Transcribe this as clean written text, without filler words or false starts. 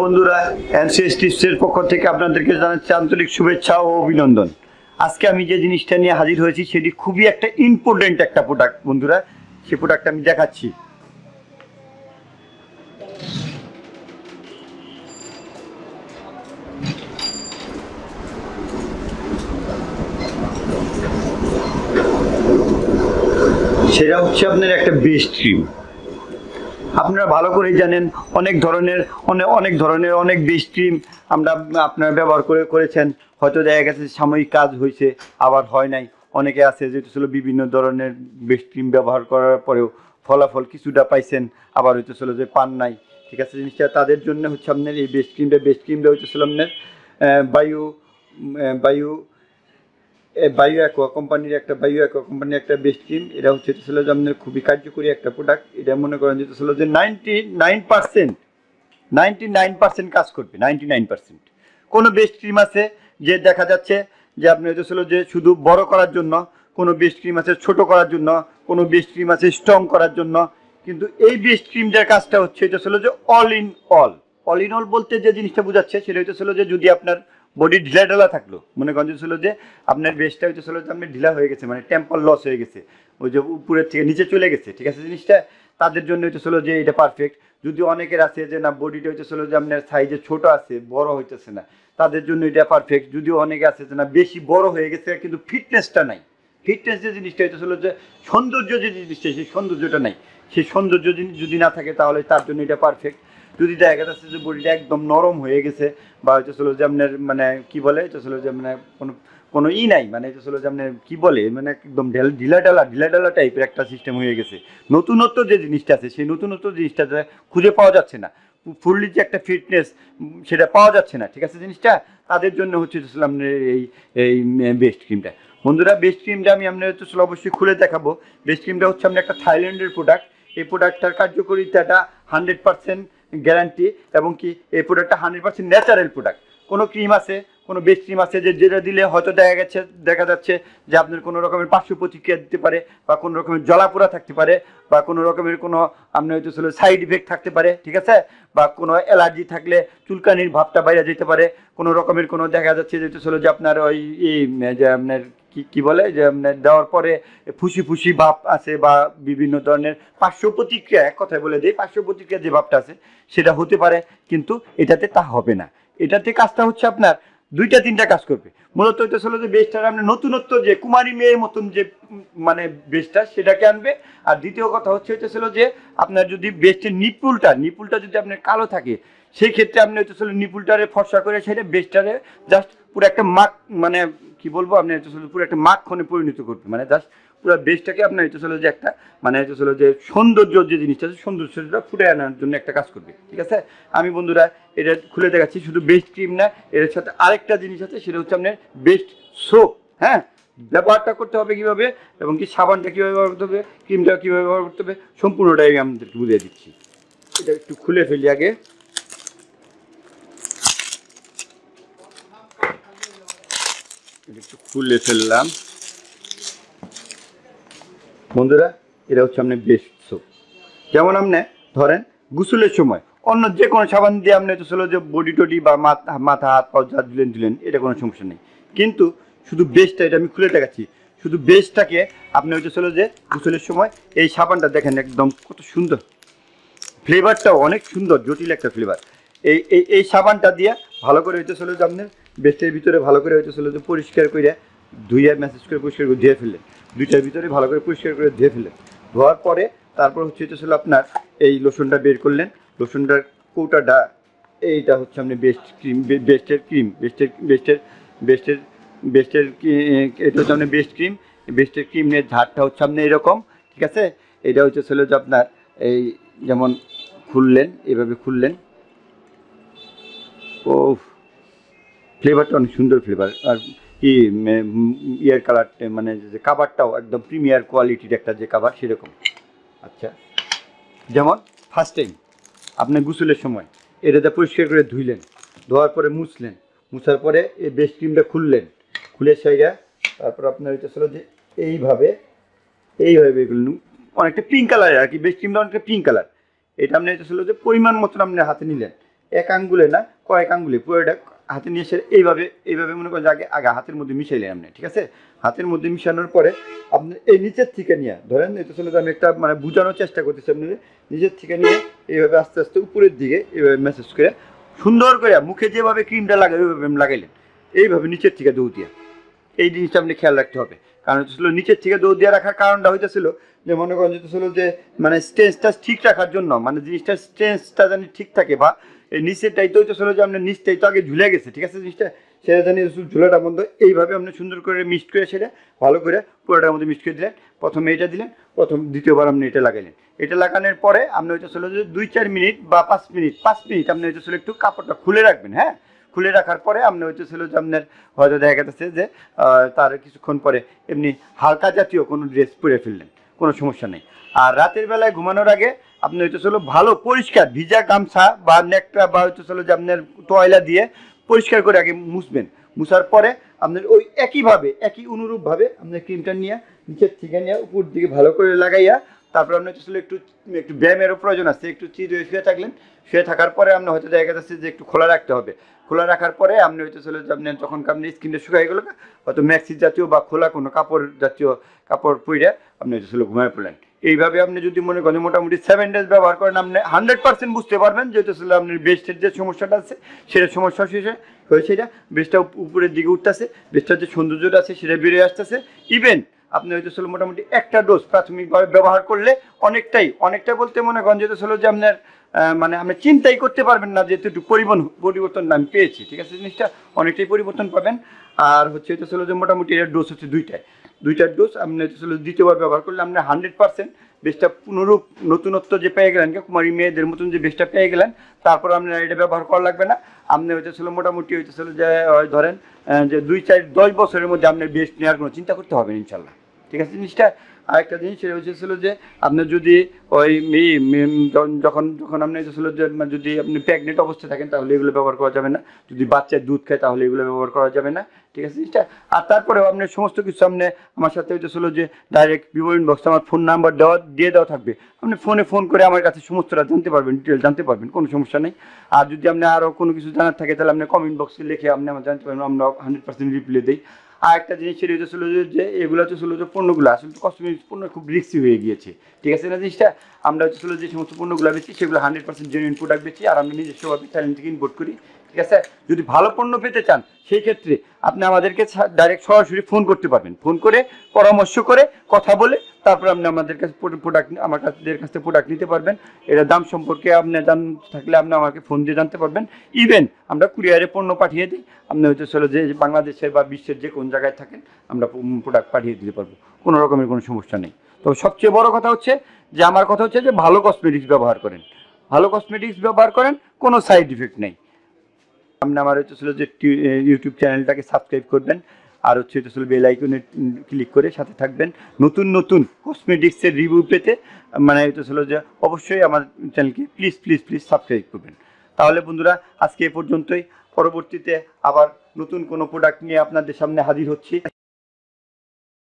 বন্ধুরা, এনসিএস টিপসের পক্ষ থেকে আপনাদেরকে জানাচ্ছি আন্তরিক শুভেচ্ছা ও অভিনন্দন। আজকে আমি যে জিনিসটা নিয়ে হাজির হয়েছি সেটি খুবই একটা ইম্পর্টেন্ট একটা প্রোডাক্ট বন্ধুরা। সেই প্রোডাক্টটা আমি দেখাচ্ছি। সেটা হচ্ছে আপনার একটা বেস্ট ক্রিম। আপনারা ভালো করেই জানেন অনেক ধরনের অনেক বেস্ট ক্রিম আমরা আপনারা ব্যবহার করেছেন। হয়তো দেখা গেছে সাময়িক কাজ হয়েছে, আবার হয় নাই। অনেকে আছে যেটা ছিল বিভিন্ন ধরনের বেস্ট ক্রিম ব্যবহার করার পরেও ফলাফল কিছুটা পাইছেন, আবার হইতে ছিল যে পান নাই। ঠিক আছে, জিনিসটা তাদের জন্য হচ্ছে আপনার এই বেস্ট ক্রিমটা হইতেছিল আপনার বায়ু বায়ু বায়ু অ্যাকোয়া কোম্পানির একটা বেস্ট ক্রিম। এটা হচ্ছে যে আপনার খুবই কার্যকরী একটা প্রোডাক্ট। এটা মনে করেন যেটা ছিল যে 99% কাজ করবে। 99% কোনো বেস্ট ক্রিম আছে যে দেখা যাচ্ছে যে আপনি হচ্ছে ছিল যে শুধু বড় করার জন্য, কোনো বেস্ট ক্রিম আছে ছোট করার জন্য, কোনো বেস্ট ক্রিম আছে স্ট্রং করার জন্য। কিন্তু এই বেস্ট ক্রিমটার কাজটা হচ্ছে এটা ছিল যে অল ইন অল বলতে যে জিনিসটা বোঝাচ্ছে সেটা হইতেছিল যে যদি আপনার বডি ঢিলা থাকলো, মনে করেন ছিল যে আপনার বেস্টটা হইতেছিল যে আপনার ঢিলা হয়ে গেছে, মানে টেম্পার লস হয়ে গেছে, ওই যে উপরের থেকে নিচে চলে গেছে। ঠিক আছে, জিনিসটা তাদের জন্য হইতেছিল যে এটা পারফেক্ট। যদি অনেকের আছে যে না বডিটা হইতেছিল যে আপনার সাইজে ছোট আছে, বড় হইতেছে না, তাদের জন্য এটা পারফেক্ট। যদিও অনেকে আছে যে না বেশি বড় হয়ে গেছে কিন্তু ফিটনেসটা নাই, ফিটনেস যে জিনিসটা হইতেছিল যে সৌন্দর্য যে জিনিসটা সেই সৌন্দর্যটা নাই, সেই সৌন্দর্য যদি না থাকে তাহলে তার জন্য এটা পারফেক্ট। যদি দেখা যাচ্ছে যে বডিটা একদম নরম হয়ে গেছে বা হইতেছিল যে আপনার মানে কি বলে হইতেছিল যে মানে কোনো নাই, মানে হইতেছিল যে আপনার কি বলে মানে একদম ঢিলা টাইপের একটা সিস্টেম হয়ে গেছে, নতুনত্ব যে জিনিসটা আছে সেই নতুনত্ব জিনিসটা খুঁজে পাওয়া যাচ্ছে না, ফুললি যে একটা ফিটনেস সেটা পাওয়া যাচ্ছে না। ঠিক আছে, জিনিসটা তাদের জন্য হচ্ছে আপনার এই বেস্ট ক্রিমটা। বন্ধুরা, বেস্ট ক্রিমটা আমি আপনার হচ্ছে অবশ্যই খুলে দেখাবো। বেস্ট ক্রিমটা হচ্ছে আপনার একটা থাইল্যান্ডের প্রোডাক্ট। এই প্রোডাক্টটার কার্যকারিতাটা 100% গ্যারান্টি, এবং কি এই প্রোডাক্টটা 100% ন্যাচারাল প্রোডাক্ট। কোনো ক্রিম আছে, কোনো বেস্ট ক্রিম আছে যে যেটা দিলে হয়তো দেখা যাচ্ছে যে আপনার কোনো রকমের পার্শ্ব প্রতিক্রিয়া দিতে পারে, বা কোনো রকমের জ্বলাপোড়া থাকতে পারে, বা কোনো রকমের কোনো আপনার হয়তো সাইড ইফেক্ট থাকতে পারে। ঠিক আছে, বা কোনো অ্যালার্জি থাকলে চুলকানির ভাবটা বাইরে যেতে পারে, কোনো রকমের কোনো দেখা যাচ্ছে যে আপনার ওই যে আপনার কি বলে যে আপনার দেওয়ার পরে ফুসি ভাব আছে, বা বিভিন্ন ধরনের পার্শ্ব প্রতিক্রিয়া, এক কথায় বলে দিই পার্শ্ব প্রতিক্রিয়া যে ভাবটা আছে সেটা হতে পারে, কিন্তু এটাতে তা হবে না। এটাতে কাজটা হচ্ছে আপনার 2-3টা কাজ করবে। মূলত হইতেছিল যে বেস্টটা আপনার নতুনত্ব যে কুমারী মেয়ের মতন যে মানে বেস্টটা সেটাকে আনবে। আর দ্বিতীয় কথা হইতেছিল যে আপনার যদি বেস্টের নিপুলটা যদি আপনার কালো থাকে, সেই ক্ষেত্রে আপনি হইতেছিল নিপুলটারে ফর্সা করে সেটা বেস্টটারে জাস্ট পুরো একটা মাখ, মানে কি বলবো আপনি হইতেছিল পুরো একটা মাখনে পরিণত করবে, মানে জাস্ট পুরো বেস্টটাকে আপনার হইতেছিল যে একটা মানে হইতেছিল যে সৌন্দর্য যে জিনিসটা আছে সৌন্দর্যটা ফুটে আনার জন্য একটা কাজ করবে। ঠিক আছে, আমি বন্ধুরা এটা খুলে দেখাচ্ছি। শুধু বেস্ট ক্রিম না, এর সাথে আরেকটা জিনিস আছে, সেটা হচ্ছে আপনার বেস্ট সোপ। হ্যাঁ, ব্যবহারটা করতে হবে কিভাবে, এবং কি সাবানটা কিভাবে ব্যবহার করতে হবে, ক্রিমটা কিভাবে ব্যবহার করতে হবে, সম্পূর্ণটাই আমি আপনাদেরকে বুঝিয়ে দিচ্ছি। এটা একটু খুলে ফেলি আগে। একটু খুলে ফেললাম বন্ধুরা। এটা হচ্ছে আপনার বেস্ট সোপ। যেমন আপনি ধরেন গোসলের সময় অন্য যে কোনো সাবান দিয়ে আপনি হচ্ছে যে বডি টডি বা মাথা হাত পা যা দিলেন এটা কোনো সমস্যা নেই, কিন্তু শুধু বেস্টটা, এটা আমি খুলে দেখাচ্ছি, শুধু বেস্টটাকে আপনি হচ্ছে যে গোসলের সময় এই সাবানটা দেখেন একদম কত সুন্দর, ফ্লেভারটাও অনেক সুন্দর, জটিল একটা ফ্লেভার। এই সাবানটা দিয়ে ভালো করে হইতে যে আপনার বেস্টের ভিতরে ভালো করে হইতে যে পরিষ্কার করে ধুয়ে মেসেজ করে পরিষ্কার করে ধুয়ে ফেললেন, দুইটার ভিতরে ভালো করে পরিষ্কার করে ধুয়ে ফেললেন। ধোয়ার পরে তারপর হচ্ছে আপনার এই লোশনটা বের করলেন। লোশনটার কৌটাটা এইটা হচ্ছে আপনি এটা হচ্ছে আপনার বেস্টের ক্রিমের ঝাড়টা হচ্ছে আপনি এরকম। ঠিক আছে, এটা হচ্ছে যে আপনার এই যেমন খুললেন, এভাবে খুললেন, ও ফ্লেভারটা অনেক সুন্দর ফ্লেভার। আর কি ইয়ার কালারটা মানে যে কাভারটাও একদম প্রিমিয়ার কোয়ালিটির একটা যে কাভার সেরকম। আচ্ছা, যেমন ফার্স্ট টাইম আপনি গোসলের সময় এটাতে পরিষ্কার করে ধুইলেন, ধোয়ার পরে মুছলেন, মুছার পরে এই বেস্ট ক্রিমটা খুললেন, খুলে সেইটা তারপর আপনার হইতেছিল যে এইভাবে এগুলো অনেকটা পিঙ্ক কালার আর কি, বেস্ট ক্রিমটা অনেকটা পিঙ্ক কালার। এটা আপনি হইতেছিল যে পরিমাণ মতন আপনি হাতে নিলেন, এক আঙ্গুলে না, কয়েক আঙ্গুলে পুরোটা হাতে নিয়ে এসে এইভাবে মনে করেন যে আগে আগে হাতের মধ্যে মিশাইলেন আপনি, ঠিক আছে? হাতের মধ্যে মিশানোর পরে আপনি এই নিচের থেকে নিয়ে ধরেন, এটা আসলে আমি একটা মানে বোঝানোর চেষ্টা করতেছি, আপনি নিচের থেকে নিয়ে এইভাবে আস্তে আস্তে উপরের দিকে এইভাবে মেসেজ করে সুন্দর করে মুখে যেভাবে ক্রিমটা লাগাই ওইভাবে লাগাইলেন, এইভাবে নিচের থেকে দৌড় দিয়ে। এই জিনিসটা আপনি খেয়াল রাখতে হবে, কারণ হচ্ছিল নিচের থেকে দৌড় দিয়ে রাখার কারণটা হইতেছিল যে মনে করেন যেতেছিল যে মানে স্টেন্সটা ঠিক রাখার জন্য, মানে জিনিসটার স্টেন্সটা জানি ঠিক থাকে, বা এই নিচেরটাই তো হইতেছিল যে আপনার নিচটাই তো আগে ঝুলে গেছে, ঠিক আছে? জিনিসটা সেটা জানি ঝুলাটা বন্ধ, এইভাবে আপনি সুন্দর করে মিক্সড করে সেটা ভালো করে পুরোটার মধ্যে মিক্সড করে দিলেন। প্রথমে এটা দিলেন, দ্বিতীয়বার আপনি এটা লাগাইলেন। এটা লাগানোর পরে আপনি হইতেছিল যে 2-4 মিনিট বা 5 মিনিট আপনি হইতেছিল একটু কাপড়টা খুলে রাখবেন, হ্যাঁ? খুলে রাখার পরে আপনি হইতেছিল যে আপনার হয়তো দেখা যাচ্ছে যে তার কিছুক্ষণ পরে এমনি হালকা জাতীয় কোনো ড্রেস পরে ফেললেন, কোনো সমস্যা নেই। আর রাতের বেলায় ঘুমানোর আগে আপনি হইতেছিল ভালো পরিষ্কার ভিজা গামছা বা নেকটা বা হইতেছিল যে আপনার টয়লা দিয়ে পরিষ্কার করে আগে মুছবেন। মুছার পরে আপনার ওই একইভাবে একই অনুরূপভাবে আপনার ক্রিমটা নিয়ে নিচের থেকে নিয়ে উপর দিকে ভালো করে লাগাইয়া তারপর আপনি হচ্ছে একটু একটু ব্যায়ামেরও প্রয়োজন আছে, একটু চির শুয়ে থাকলেন। শুয়ে থাকার পরে আপনি হয়তো দেখা যাচ্ছে যে একটু খোলা রাখতে হবে। খোলা রাখার পরে আপনি হয়তো চলে যে আপনি যখন আপনি স্কিনটা শুকাই গেল হয়তো ম্যাক্সি জাতীয় বা খোলা কোনো কাপড় জাতীয় কাপড় পরে আপনি হয়তো ছিল ঘুমায় পড়লেন। এইভাবে আপনি যদি মনে করেন মোটামুটি 7 ডেজ ব্যবহার করেন, আপনি 100% বুঝতে পারবেন যেহেতু ছিল আপনার বেস্টের যে সমস্যাটা আছে সেটা সমস্যা শেষে হয়েছে, এটা বেস্টটা উপরের দিকে উঠতেছে, বেস্টটার যে সৌন্দর্যটা আছে সেটা বেরিয়ে আসতেছে। ইভেন আপনি হয়তো ছিল মোটামুটি একটা ডোজ প্রাথমিকভাবে ব্যবহার করলে অনেকটা বলতে মনে করেন যেটা ছিল যে আপনার মানে আপনি চিন্তাই করতে পারবেন না যে একটু পরিবর্তন আমি পেয়েছি, ঠিক আছে? জিনিসটা অনেকটাই পরিবর্তন পাবেন। আর হচ্ছে এটা ছিল যে মোটামুটি এর ডোজ হচ্ছে দুইটার ডোজ আপনি হচ্ছে ছিল দ্বিতীয়বার ব্যবহার করলে আপনি 100% বেশটা পুনরূপ নতুনত্ব যে পেয়ে গেলেন, কুমারী মেয়েদের মতন যে বেশটা পেয়ে গেলেন, তারপর আপনার এটা ব্যবহার করা লাগবে না। আপনি হইতেছিল মোটামুটি হইতেছিল যে ধরেন যে 2-4-10 বছরের মধ্যে আপনার বেস্ট নেওয়ার কোনো চিন্তা করতে হবে ইনশাল্লাহ, ঠিক আছে? জিনিসটা আরেকটা জিনিস সেটা হচ্ছিল যে আপনার যদি ওই যখন আপনি হচ্ছিল যে যদি আপনি প্রেগনেন্ট অবস্থায় থাকেন তাহলে এগুলো ব্যবহার করা যাবে না, যদি বাচ্চার দুধ খায় তাহলে এগুলো ব্যবহার করা যাবে না, ঠিক আছে? জিনিসটা আর তারপরেও আপনার সমস্ত কিছু আপনি আমার সাথে হইতেছিল যে ডাইরেক্ট ভিভো ইনবক্সে আমার ফোন নাম্বার দিয়ে দেওয়া থাকবে, আপনি ফোন করে আমার কাছে সমস্তটা জানতে পারবেন, ডিটেল জানতে পারবেন, কোনো সমস্যা নেই। আর যদি আপনি আরও কোনো কিছু জানার থাকে তাহলে আপনি কমেন্ট বক্সে লিখে আপনি আমার জানতে পারবেন, আমরা 100% রিপ্লাই দিই। আর একটা জিনিস সেটা হচ্ছিল যে এগুলো হচ্ছিল যে পণ্যগুলো আসলে কসমেটিক্স পণ্য খুব রিস্কি হয়ে গিয়েছে, ঠিক আছে না? জিনিসটা আমরা হচ্ছিল যে সমস্ত পণ্যগুলো বেচি সেগুলো 100% জেনুইন প্রোডাক্ট বেচি, আর আমরা নিজস্বভাবে থাইল্যান্ড থেকে ইম্পোর্ট করি, ঠিক আছে? যদি ভালো পণ্য পেতে চান সেই ক্ষেত্রে আপনি আমাদেরকে ডাইরেক্ট সরাসরি ফোন করতে পারবেন, ফোন করে পরামর্শ করে কথা বলে তারপর আপনি আমাদের কাছে আমার কাছ থেকে প্রোডাক্ট নিতে পারবেন। এটা দাম সম্পর্কে আপনি জানতে থাকলে আপনি আমাকে ফোন দিয়ে জানতে পারবেন। ইভেন আমরা কুরিয়ারে পণ্য পাঠিয়ে দিই, আপনি হয়তো চলো যে বাংলাদেশের বা বিশ্বের যে কোন জায়গায় থাকেন আমরা প্রোডাক্ট পাঠিয়ে দিতে পারবো, কোনো রকমের কোনো সমস্যা নেই। তো সবচেয়ে বড় কথা হচ্ছে যে আমার কথা হচ্ছে যে ভালো কসমেটিক্স ব্যবহার করেন, কোনো সাইড ইফেক্ট নেই। আপনি আমার হচ্ছে যে ইউটিউব চ্যানেলটাকে সাবস্ক্রাইব করবেন, আর হচ্ছে বেল আইকনে ক্লিক করে সাথে থাকবেন নতুন কসমেটিক্সের রিভিউ পেতে। মানে হচ্ছে যে অবশ্যই আমার চ্যানেলকে প্লিজ সাবস্ক্রাইব করবেন। তাহলে বন্ধুরা আজকে এ পর্যন্তই, পরবর্তীতে আবার নতুন কোনো প্রোডাক্ট নিয়ে আপনাদের সামনে হাজির হচ্ছি।